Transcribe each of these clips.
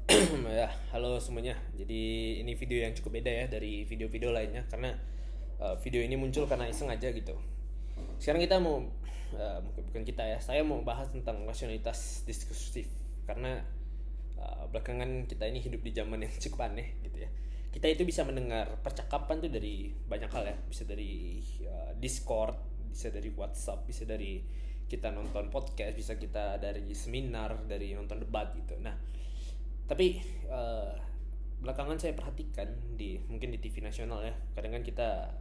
Ya, halo semuanya. Jadi ini video yang cukup beda ya dari video-video lainnya karena video ini muncul karena iseng aja gitu. Sekarang kita mau bukan kita ya, saya mau bahas tentang rasionalitas diskursif karena belakangan kita ini hidup di zaman yang cukup aneh gitu ya. Kita itu bisa mendengar percakapan tuh dari banyak hal ya, bisa dari Discord, bisa dari WhatsApp, bisa dari kita nonton podcast, bisa kita dari seminar, dari nonton debat gitu. Nah, tapi eh, belakangan saya perhatikan di mungkin di TV nasional ya, kadang kan kita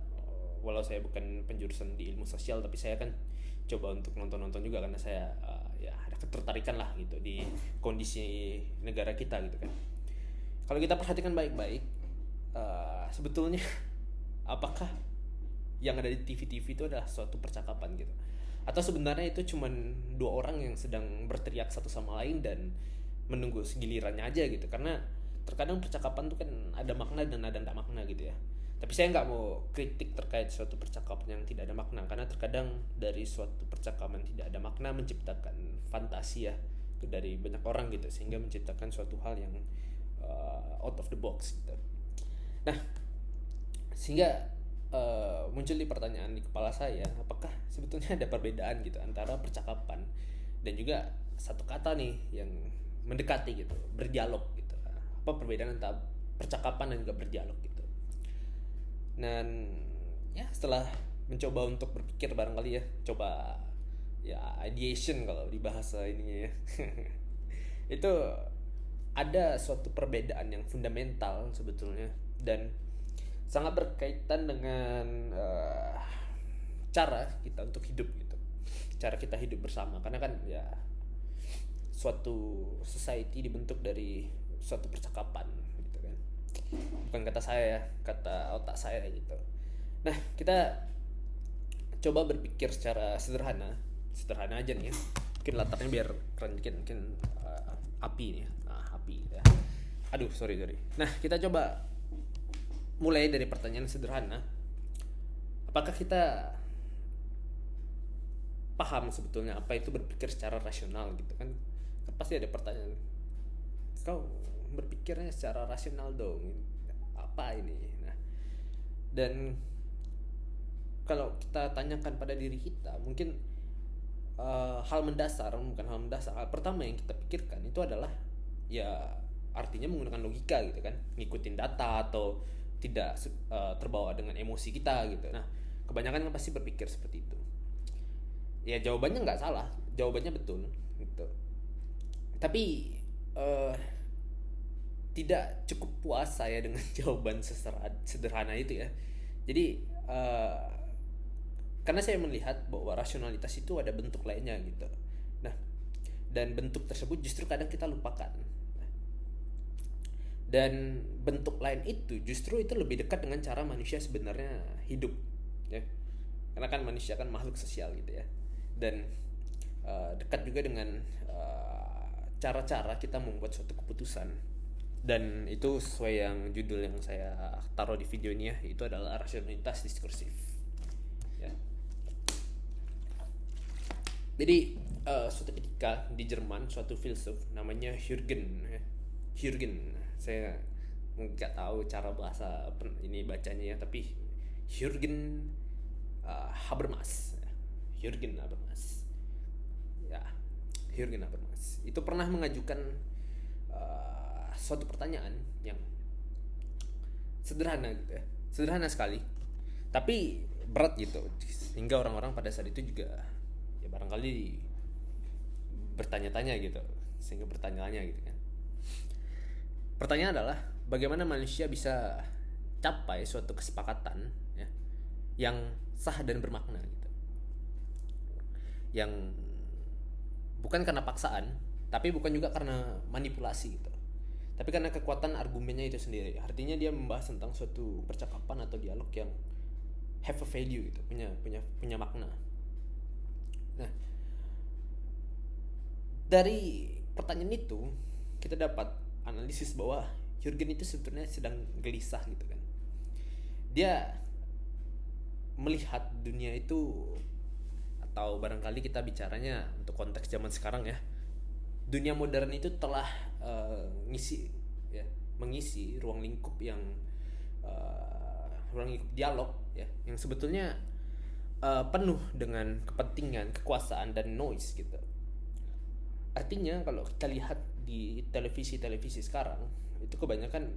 walau saya bukan penjurusan di ilmu sosial tapi saya kan coba untuk nonton-nonton juga karena saya ya ada ketertarikan lah gitu di kondisi negara kita gitu kan. Kalau kita perhatikan baik-baik, sebetulnya apakah yang ada di TV-TV itu adalah suatu percakapan gitu, atau sebenarnya itu cuman dua orang yang sedang berteriak satu sama lain dan menunggu gilirannya aja gitu. Karena terkadang percakapan tuh kan ada makna dan ada tidak makna gitu ya. Tapi saya nggak mau kritik terkait suatu percakapan yang tidak ada makna, karena terkadang dari suatu percakapan tidak ada makna menciptakan fantasi ya dari banyak orang gitu, sehingga menciptakan suatu hal yang out of the box gitu. Nah, sehingga muncul di pertanyaan di kepala saya, apakah sebetulnya ada perbedaan gitu antara percakapan dan juga satu kata nih yang mendekati gitu, berdialog gitu. Apa perbedaan antara percakapan dan juga berdialog gitu. Dan ya setelah mencoba untuk berpikir barangkali ya, coba ya ideation kalau di bahasa ininya ya. Itu ada suatu perbedaan yang fundamental sebetulnya dan sangat berkaitan dengan cara kita untuk hidup gitu, cara kita hidup bersama. Karena kan ya suatu society dibentuk dari suatu percakapan gitu kan, bukan kata saya ya, kata otak saya gitu. Nah, kita coba berpikir secara sederhana, sederhana aja nih ya. Mungkin latarnya biar keren dikit, mungkin api nih ya. Nah, api ya. Aduh, sorry. Nah, kita coba mulai dari pertanyaan sederhana. Apakah kita paham sebetulnya apa itu berpikir secara rasional gitu kan? Pasti ada pertanyaan, kau berpikirnya secara rasional dong, apa ini? Nah, dan kalau kita tanyakan pada diri kita, mungkin hal mendasar, bukan hal mendasar, hal pertama yang kita pikirkan itu adalah ya artinya menggunakan logika gitu kan, ngikutin data atau tidak terbawa dengan emosi kita gitu. Nah, kebanyakan kan pasti berpikir seperti itu. Ya jawabannya nggak salah, jawabannya betul gitu. Tapi uh, tidak cukup puas saya dengan jawaban sederhana itu ya. Jadi karena saya melihat bahwa rasionalitas itu ada bentuk lainnya gitu. Nah, dan bentuk tersebut justru kadang kita lupakan. Dan bentuk lain itu justru itu lebih dekat dengan cara manusia sebenarnya hidup ya. Karena kan manusia kan makhluk sosial gitu ya. Dan dekat juga dengan cara-cara kita membuat suatu keputusan. Dan itu sesuai yang judul yang saya taruh di video ini ya, itu adalah rasionalitas diskursif ya. Jadi suatu ketika di Jerman suatu filsuf namanya Jürgen ya. Jürgen, saya nggak tahu cara bahasa ini bacanya ya, tapi Jürgen Habermas, Jürgen Habermas ya. Jürgen Habermas itu pernah mengajukan suatu pertanyaan yang sederhana gitu ya, sederhana sekali tapi berat gitu, sehingga orang-orang pada saat itu juga ya barangkali bertanya-tanya gitu, sehingga bertanya-tanya gitu kan. Pertanyaan adalah bagaimana manusia bisa capai suatu kesepakatan ya, yang sah dan bermakna gitu, yang bukan karena paksaan, tapi bukan juga karena manipulasi gitu, tapi karena kekuatan argumennya itu sendiri. Artinya dia membahas tentang suatu percakapan atau dialog yang have a value gitu, punya makna. Nah, dari pertanyaan itu kita dapat analisis bahwa Jurgen itu sebetulnya sedang gelisah gitu kan. Dia melihat dunia itu, atau barangkali kita bicaranya untuk konteks zaman sekarang ya, dunia modern itu telah ngisi mengisi ruang lingkup dialog ya, yang sebetulnya penuh dengan kepentingan, kekuasaan dan noise gitu. Artinya kalau kita lihat di televisi sekarang itu kebanyakan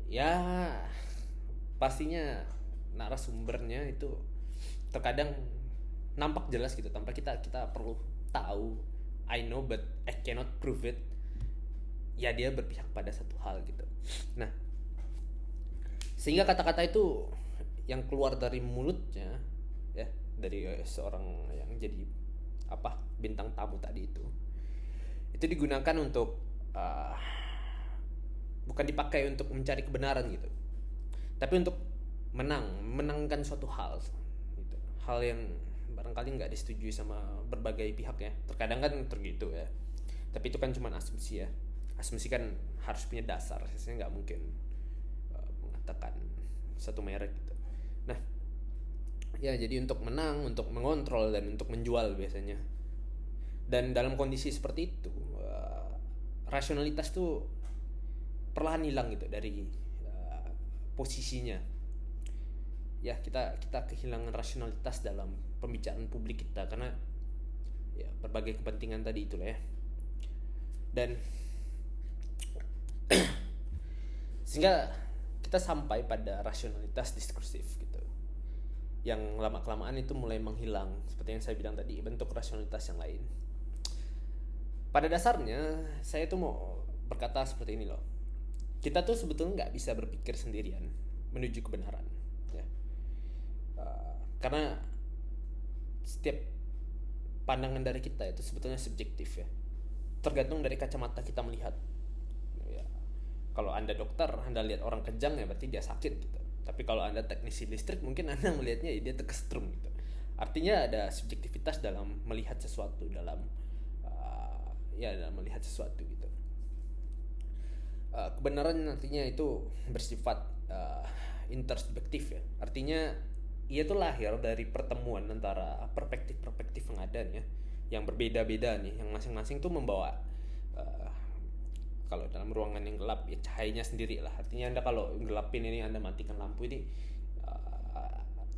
ya pastinya narasumbernya itu terkadang nampak jelas gitu tanpa kita perlu tahu. I know but I cannot prove it. Ya dia berpihak pada satu hal gitu. Nah, sehingga kata-kata itu yang keluar dari mulutnya ya, dari seorang yang jadi bintang tamu tadi itu digunakan untuk bukan dipakai untuk mencari kebenaran gitu, tapi untuk menangkan suatu hal gitu. Hal yang barangkali nggak disetujui sama berbagai pihak ya, terkadang kan tergitu ya, tapi itu kan cuma asumsi ya. Asumsi kan harus punya dasar, saya nggak mungkin mengatakan satu merek gitu. Nah ya, jadi untuk menang, untuk mengontrol, dan untuk menjual biasanya. Dan dalam kondisi seperti itu rasionalitas tuh perlahan hilang gitu dari posisinya ya. Kita kehilangan rasionalitas dalam pembicaraan publik kita karena ya berbagai kepentingan tadi itulah ya. Dan sehingga kita sampai pada rasionalitas diskursif gitu, yang lama-kelamaan itu mulai menghilang. Seperti yang saya bilang tadi, bentuk rasionalitas yang lain. Pada dasarnya saya tuh mau berkata seperti ini loh, kita tuh sebetulnya nggak bisa berpikir sendirian menuju kebenaran ya. Karena setiap pandangan dari kita itu sebetulnya subjektif ya, tergantung dari kacamata kita melihat ya. Kalau Anda dokter, Anda lihat orang kejang ya berarti dia sakit gitu. Tapi kalau Anda teknisi listrik, mungkin Anda melihatnya ya dia terkesetrum gitu. Artinya ada subjektivitas dalam melihat sesuatu, dalam melihat sesuatu gitu. Kebenaran nantinya itu bersifat intersubjektif ya. Artinya ia tuh lahir dari pertemuan antara perspektif yang ada nih ya, yang berbeda-beda nih, yang masing-masing tuh membawa kalau dalam ruangan yang gelap ya cahayanya sendiri lah. Artinya Anda kalau gelapin ini, Anda matikan lampu ini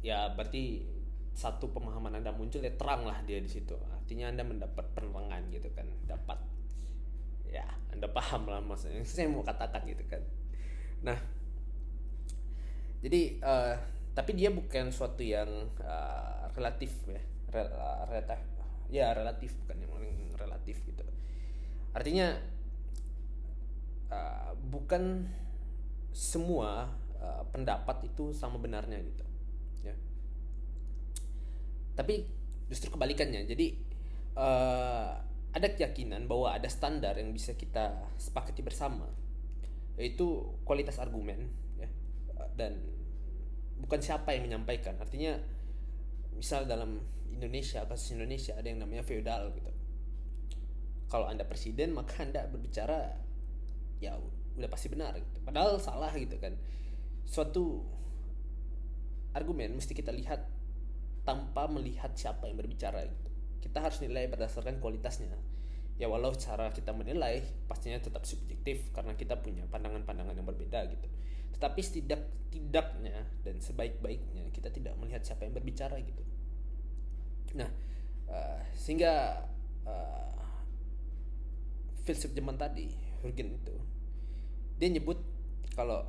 ya berarti satu pemahaman Anda muncul ya, terang lah dia di situ. Artinya Anda mendapat penerangan gitu kan, dapat ya, Anda paham lah maksudnya saya mau katakan gitu kan. Nah jadi tapi dia bukan suatu yang relatif ya, relatif bukan yang relatif gitu. Artinya bukan semua pendapat itu sama benarnya gitu ya. Tapi justru kebalikannya. Jadi ada keyakinan bahwa ada standar yang bisa kita sepakati bersama, yaitu kualitas argumen ya, dan bukan siapa yang menyampaikan. Artinya misal dalam Indonesia, kasus Indonesia ada yang namanya feodal gitu. Kalau Anda presiden maka Anda berbicara ya udah pasti benar gitu. Padahal salah gitu kan. Suatu argumen mesti kita lihat tanpa melihat siapa yang berbicara gitu. Kita harus nilai berdasarkan kualitasnya. Ya walau cara kita menilai pastinya tetap subjektif karena kita punya pandangan-pandangan yang berbeda gitu. Tetapi setidaknya dan sebaik-baiknya kita tidak melihat siapa yang berbicara gitu. Nah, sehingga filsuf zaman tadi, Hürgen itu, dia nyebut kalau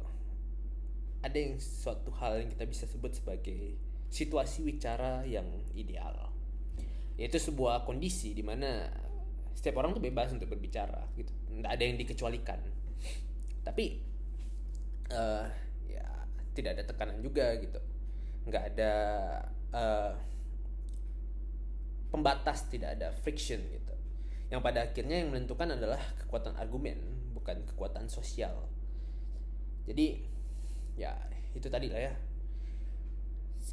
ada yang suatu hal yang kita bisa sebut sebagai situasi wicara yang ideal, yaitu sebuah kondisi di mana setiap orang tuh bebas untuk berbicara gitu, nggak ada yang dikecualikan, tapi ya tidak ada tekanan juga gitu, nggak ada pembatas, tidak ada friction gitu, yang pada akhirnya yang menentukan adalah kekuatan argumen, bukan kekuatan sosial. Jadi ya itu tadi lah ya,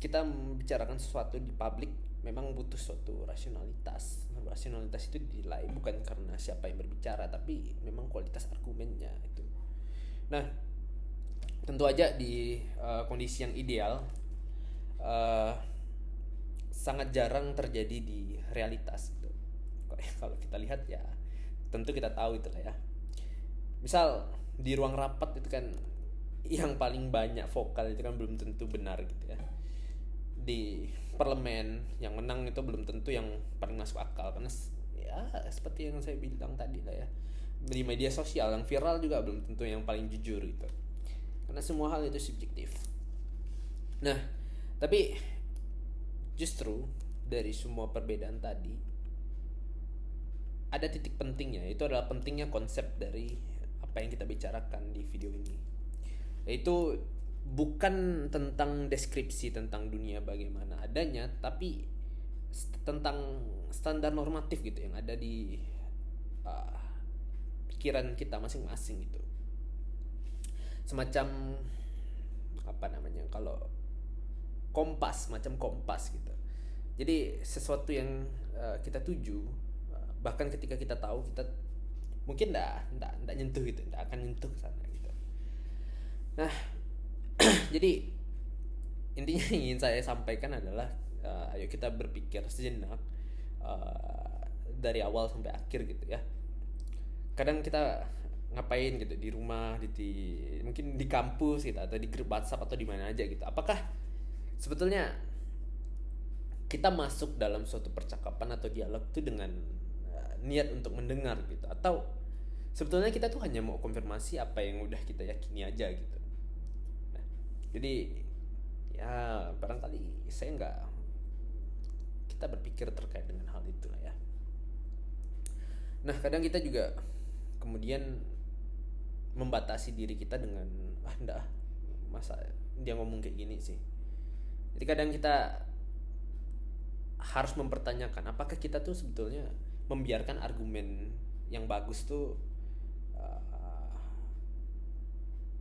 kita membicarakan sesuatu di publik memang butuh suatu rasionalitas. Rasionalitas itu dinilai bukan karena siapa yang berbicara, tapi memang kualitas argumennya itu. Nah, tentu aja di kondisi yang ideal sangat jarang terjadi di realitas gitu. Kalau kita lihat ya tentu kita tahu itulah ya. Misal di ruang rapat itu kan yang paling banyak vokal itu kan belum tentu benar gitu ya. Di parlemen yang menang itu belum tentu yang paling masuk akal, karena ya seperti yang saya bilang tadi lah ya, di media sosial yang viral juga belum tentu yang paling jujur gitu, karena semua hal itu subjektif. Nah, tapi justru dari semua perbedaan tadi ada titik pentingnya, itu adalah pentingnya konsep dari apa yang kita bicarakan di video ini, yaitu bukan tentang deskripsi tentang dunia bagaimana adanya, tapi tentang standar normatif gitu yang ada di pikiran kita masing-masing gitu. Semacam apa namanya, kalau macam kompas gitu. Jadi sesuatu yang kita tuju, bahkan ketika kita tahu, kita mungkin ndak nyentuh gitu, ndak akan nyentuh ke sana gitu. Nah, jadi intinya yang ingin saya sampaikan adalah ayo kita berpikir sejenak dari awal sampai akhir gitu ya. Kadang kita ngapain gitu di rumah, mungkin di kampus gitu, atau di grup WhatsApp atau di mana aja gitu. Apakah sebetulnya kita masuk dalam suatu percakapan atau dialog itu dengan niat untuk mendengar gitu, atau sebetulnya kita tuh hanya mau konfirmasi apa yang udah kita yakini aja gitu. Nah, jadi ya barangkali kita berpikir terkait dengan hal itu lah ya. Nah, kadang kita juga kemudian membatasi diri kita dengan enggak, masa dia ngomong kayak gini sih. Jadi kadang kita harus mempertanyakan apakah kita tuh sebetulnya membiarkan argumen yang bagus tuh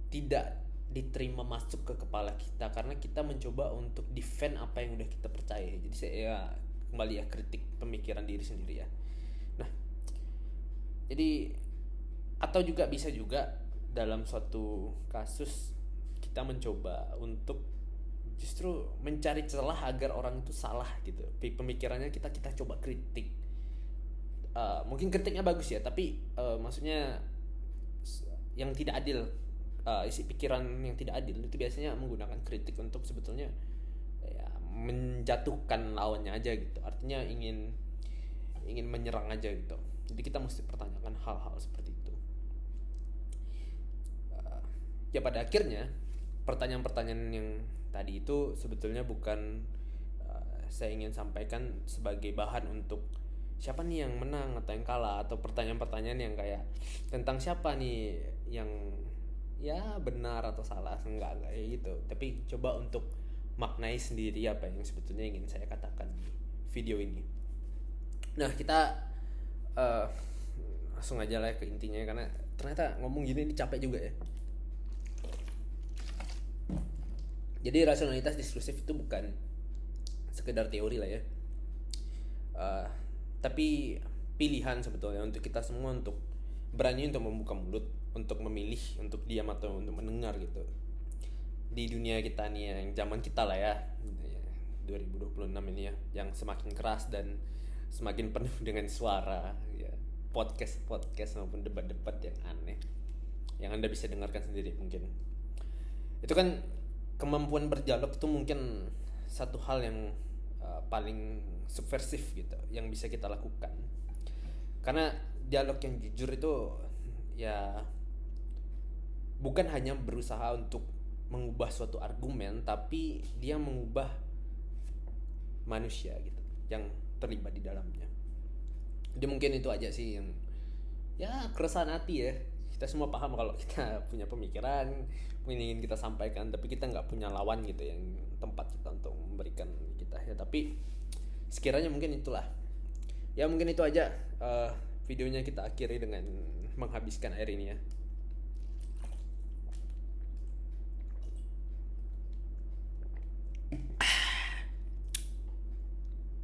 tidak diterima masuk ke kepala kita, karena kita mencoba untuk defend apa yang udah kita percaya. Jadi saya kembali ya, kritik pemikiran diri sendiri ya. Nah, jadi atau juga bisa juga dalam suatu kasus kita mencoba untuk justru mencari celah agar orang itu salah gitu. Pemikirannya kita coba kritik. Mungkin kritiknya bagus ya, tapi maksudnya yang tidak adil, isi pikiran yang tidak adil itu biasanya menggunakan kritik untuk sebetulnya ya, menjatuhkan lawannya aja gitu. Artinya ingin menyerang aja gitu. Jadi kita mesti pertanyakan hal-hal seperti itu. Ya pada akhirnya pertanyaan-pertanyaan yang tadi itu sebetulnya bukan saya ingin sampaikan sebagai bahan untuk siapa nih yang menang atau yang kalah, atau pertanyaan-pertanyaan yang kayak tentang siapa nih yang ya benar atau salah, enggak kayak gitu. Tapi coba untuk maknai sendiri apa yang sebetulnya ingin saya katakan di video ini. Nah, kita langsung aja lah ke intinya, karena ternyata ngomong gini ini capek juga ya. Jadi rasionalitas diskursif itu bukan sekedar teori lah ya, tapi pilihan sebetulnya untuk kita semua untuk berani untuk membuka mulut, untuk memilih untuk diam atau untuk mendengar gitu. Di dunia kita nih, yang zaman kita lah ya, 2026 ini ya, yang semakin keras dan semakin penuh dengan suara ya, podcast maupun debat-debat yang aneh yang Anda bisa dengarkan sendiri mungkin. Itu kan kemampuan berdialog itu mungkin satu hal yang paling subversif gitu yang bisa kita lakukan. Karena dialog yang jujur itu ya bukan hanya berusaha untuk mengubah suatu argumen, tapi dia mengubah manusia gitu yang terlibat di dalamnya. Jadi mungkin itu aja sih yang ya keresahan hati ya. Kita semua paham kalau kita punya pemikiran ingin kita sampaikan, tapi kita nggak punya lawan gitu yang tempat kita untuk memberikan kita ya. Tapi sekiranya mungkin itulah ya, mungkin itu aja videonya kita akhiri dengan menghabiskan air ini ya.